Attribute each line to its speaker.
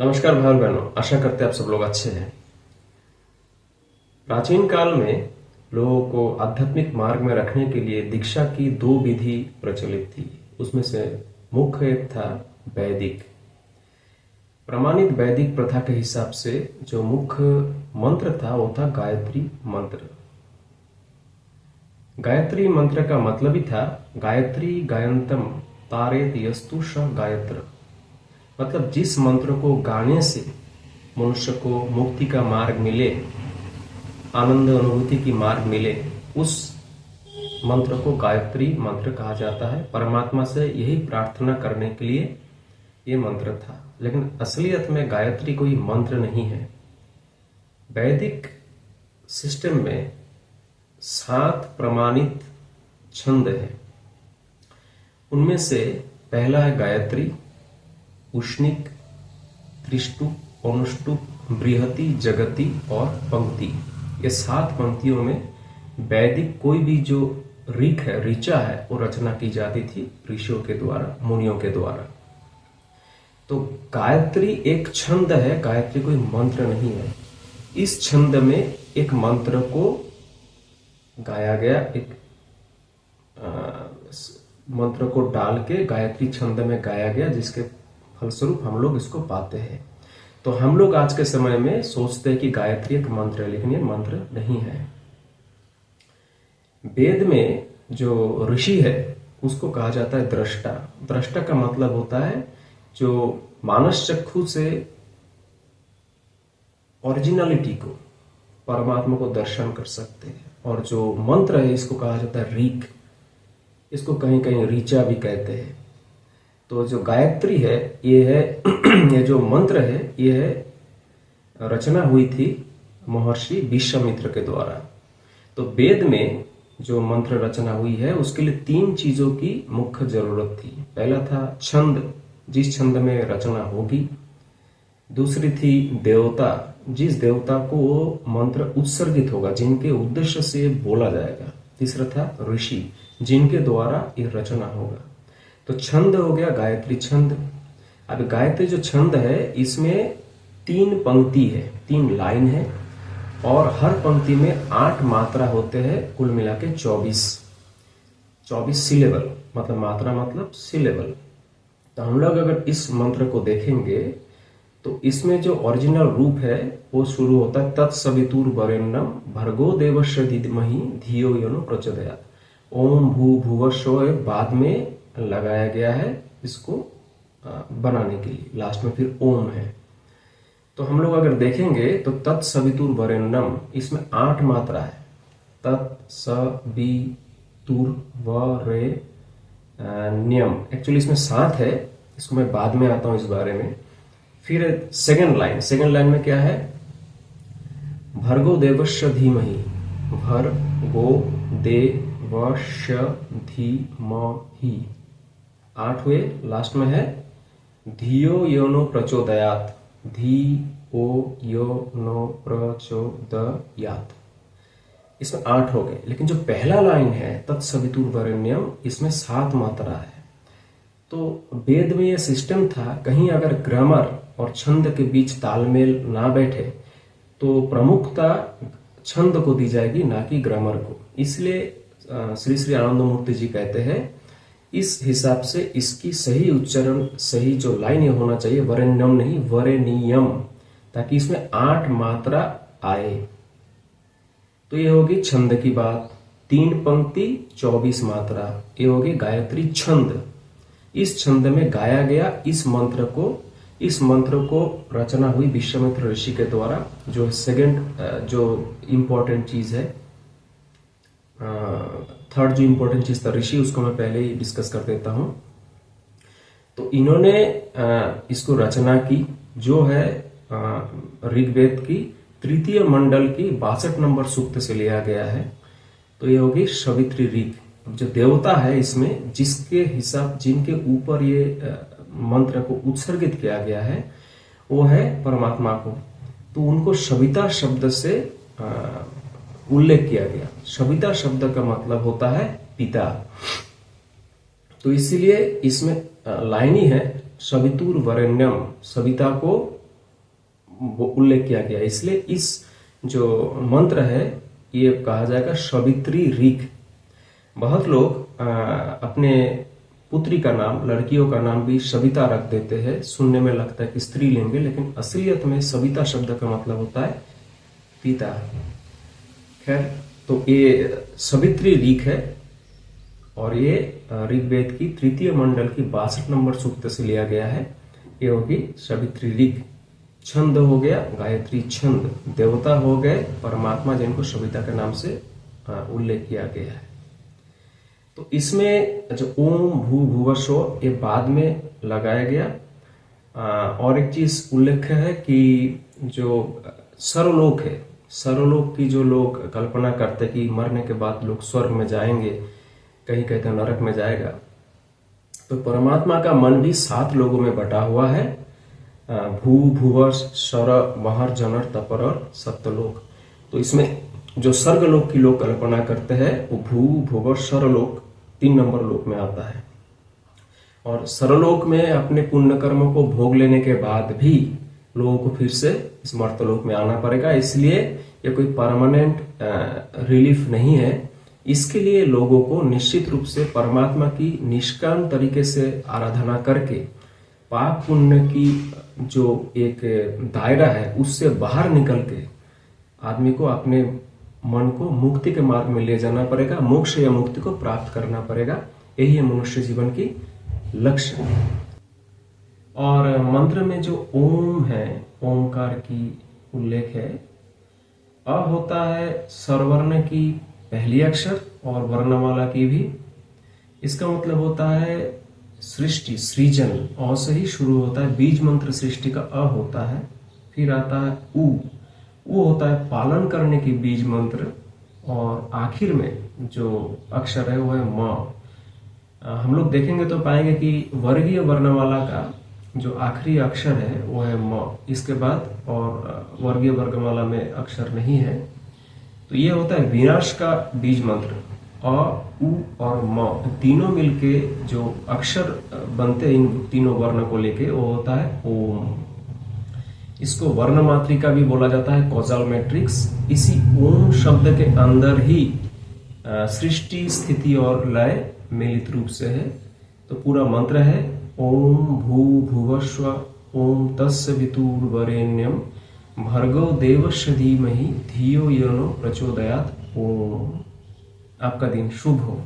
Speaker 1: नमस्कार भाई बहनों, आशा करते हैं आप सब लोग अच्छे हैं। प्राचीन काल में लोगों को आध्यात्मिक मार्ग में रखने के लिए दीक्षा की दो विधि प्रचलित थी। उसमें से मुख्य एक था वैदिक। प्रमाणित वैदिक प्रथा के हिसाब से जो मुख्य मंत्र था वो था गायत्री मंत्र। गायत्री मंत्र का मतलब ही था गायत्री गायंतम तारेत यस्तु स गायत्र, मतलब जिस मंत्र को गाने से मनुष्य को मुक्ति का मार्ग मिले, आनंद अनुभूति की मार्ग मिले, उस मंत्र को गायत्री मंत्र कहा जाता है। परमात्मा से यही प्रार्थना करने के लिए ये मंत्र था। लेकिन असलियत में गायत्री कोई मंत्र नहीं है। वैदिक सिस्टम में 7 प्रमाणित छंद है। उनमें से पहला है गायत्री, उष्णिक, त्रिष्टुप, अनुष्टुप, बृहति, जगति और पंक्ति। ये 7 पंक्तियों में वैदिक कोई भी जो ऋक है, ऋचा है, वो रचना की जाती थी ऋषियों के द्वारा, मुनियों के द्वारा। तो गायत्री एक छंद है, गायत्री कोई मंत्र नहीं है। इस छंद में एक मंत्र को गाया गया, एक मंत्र को डाल के गायत्री छंद में गाया गया, जिसके फलस्वरूप हम लोग इसको पाते हैं। तो हम लोग आज के समय में सोचते हैं कि गायत्री एक मंत्र है, लेकिन ये मंत्र नहीं है। वेद में जो ऋषि है उसको कहा जाता है दृष्टा। दृष्टा का मतलब होता है जो मानस चक्षु से ओरिजिनलिटी को, परमात्मा को दर्शन कर सकते हैं। और जो मंत्र है इसको कहा जाता है ऋक, इसको कहीं कहीं ऋचा भी कहते हैं। तो जो गायत्री है ये है ये जो मंत्र है ये है रचना हुई थी महर्षि विश्वामित्र के द्वारा। तो वेद में जो मंत्र रचना हुई है उसके लिए 3 चीजों की मुख्य जरूरत थी। पहला था छंद, जिस छंद में रचना होगी। दूसरी थी देवता, जिस देवता को वो मंत्र उत्सर्गित होगा, जिनके उद्देश्य से बोला जाएगा। तीसरा था ऋषि, जिनके द्वारा ये रचना होगा। तो छंद हो गया गायत्री छंद। अब गायत्री जो छंद है इसमें 3 पंक्ति है, 3 लाइन है, और हर पंक्ति में 8 मात्रा होते हैं, कुल मिला के 24 सिलेबल, मतलब मात्रा मतलब सिलेबल। तो हम लोग अगर इस मंत्र को देखेंगे तो इसमें जो ओरिजिनल रूप है वो शुरू होता है तत्सवितुर्वरेण्यं भर्गो देवस्य धीमहि धियो यो न प्रचोदयात्। ओम भू भुवस्व बाद में लगाया गया है इसको बनाने के लिए, लास्ट में फिर ओम है। तो हम लोग अगर देखेंगे तो तत्सवितुर्वरेण्यं, इसमें 8 मात्रा है। तत्सवितुर्वरेण्यं, एक्चुअली इसमें 7 है, इसको मैं बाद में आता हूं इस बारे में। फिर सेकेंड लाइन में क्या है? भर्गो देवस्य धीमहि, भर्गो देवस्य धीमहि 8 हुए। लास्ट में है धियो यो नो प्रचोदयात्, धियो यो नो प्रचोदयात्, इसमें 8 हो गए। लेकिन जो पहला लाइन है तत्सवितुर्वरेण्यं, इसमें 7 मात्रा है। तो वेद में यह सिस्टम था, कहीं अगर ग्रामर और छंद के बीच तालमेल ना बैठे तो प्रमुखता छंद को दी जाएगी, ना कि ग्रामर को। इसलिए श्री श्री आनंद मूर्ति जी कहते हैं इस हिसाब से इसकी सही उच्चारण, सही जो लाइन होना चाहिए वरेण्यम नहीं वरेण्यम, ताकि इसमें 8 मात्रा आए। तो ये होगी छंद की बात। 3 पंक्ति 24 मात्रा, ये होगी गायत्री छंद। इस छंद में गाया गया इस मंत्र को रचना हुई विश्वामित्र ऋषि के द्वारा। जो सेकंड जो इंपॉर्टेंट चीज है, थर्ड जो इंपॉर्टेंट चीज था ऋषि, उसको मैं पहले ही डिस्कस कर देता हूं। तो इन्होंने इसको रचना की, जो है ऋग्वेद की 3य मंडल की 62 नंबर सूक्त से लिया गया है। तो ये होगी सवित्री ऋग। जो देवता है इसमें जिनके ऊपर ये मंत्र को उत्सर्गित किया गया है वो है परमात्मा को। तो उनको सविता शब्द से उल्लेख किया गया। सविता शब्द का मतलब होता है पिता। तो इसीलिए इसमें लाइन ही है सवितुर वरेण्यम, सविता को वो उल्लेख किया गया। इसलिए इस जो मंत्र है ये कहा जाएगा सवित्री ऋक। बहुत लोग अपने पुत्री का नाम, लड़कियों का नाम भी सविता रख देते हैं। सुनने में लगता है कि स्त्रीलिंग है, लेकिन असलियत में सविता शब्द का मतलब होता है पिता। खैर, तो ये सवित्री ऋक है और ये ऋग्वेद की तृतीय मंडल की 62 नंबर सूक्त से लिया गया है। ये होगी सवित्री ऋक। छंद हो गया गायत्री छंद, देवता हो गए परमात्मा जिनको सविता के नाम से उल्लेख किया गया है। तो इसमें जो ओम भू भुवस्व ये बाद में लगाया गया। और एक चीज उल्लेख है कि जो सर्वलोक है, सर्वलोक की जो लोग कल्पना करते कि मरने के बाद लोग स्वर्ग में जाएंगे, कहीं कहते हैं नरक में जाएगा, तो परमात्मा का मन भी 7 लोगों में बटा हुआ है। भू भुवर स्वर महर जनर तपर और सप्तलोक। तो इसमें जो स्वर्गलोक की लोग कल्पना करते हैं वो भू भुवर सर्वलोक 3 नंबर लोक में आता है। और सर्वलोक में अपने पुण्य कर्मों को भोग लेने के बाद भी लोगों को फिर से इस मर्तलोक में आना पड़ेगा। इसलिए ये कोई परमानेंट रिलीफ नहीं है। इसके लिए लोगों को निश्चित रूप से परमात्मा की निष्काम तरीके से आराधना करके पाप पुण्य की जो एक दायरा है उससे बाहर निकल के आदमी को अपने मन को मुक्ति के मार्ग में ले जाना पड़ेगा, मोक्ष या मुक्ति को प्राप्त करना पड़ेगा। यही है मनुष्य जीवन की लक्ष्य। और मंत्र में जो ओम है, ओमकार की उल्लेख है। अ होता है स्वरवर्ण की पहली अक्षर और वर्णमाला की भी। इसका मतलब होता है सृष्टि, सृजन। अ से ही शुरू होता है। बीज मंत्र सृष्टि का अ होता है। फिर आता है उ होता है पालन करने की बीज मंत्र। और आखिर में जो अक्षर है वो है म। हम लोग देखेंगे तो पाएंगे कि वर्गीय वर्णमाला का जो आखिरी अक्षर है वो है म। इसके बाद और वर्गीय वर्णमाला में अक्षर नहीं है। तो ये होता है विनाश का बीज मंत्र। अ, उ और म तीनों मिलके जो अक्षर बनते हैं इन तीनों वर्ण को लेके वो होता है ओम। इसको वर्ण मात्रिका भी बोला जाता है, कॉजल मैट्रिक्स। इसी ओम शब्द के अंदर ही सृष्टि, स्थिति और लय मिलित रूप से है। तो पूरा मंत्र है ओम भू भुवस्व ओम तस्य वितुर्वरेण्यम भर्गो देवस्य धीमहि धियो यो न प्रचोदयात्। ओम। आपका दिन शुभ हो।